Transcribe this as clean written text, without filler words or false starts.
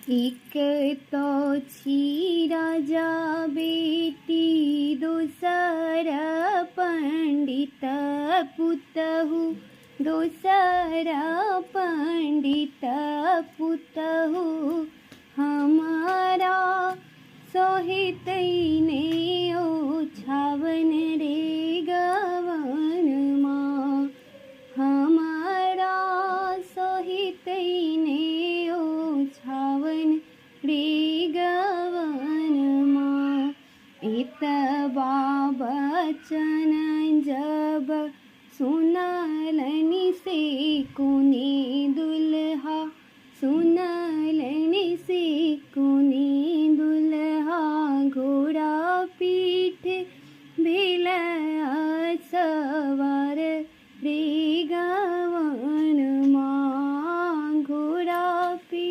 एक तो छी राजा बेटी दोसर पंडित पुतहु दोसर पंडित पुतहु हमारा सहित ने ओछावन रे गवन माँ हमारा सहित ने ओछावन रे गवन माँ इतबा बचन जब सुनलनि से कुने दुल्हा सुनलनि से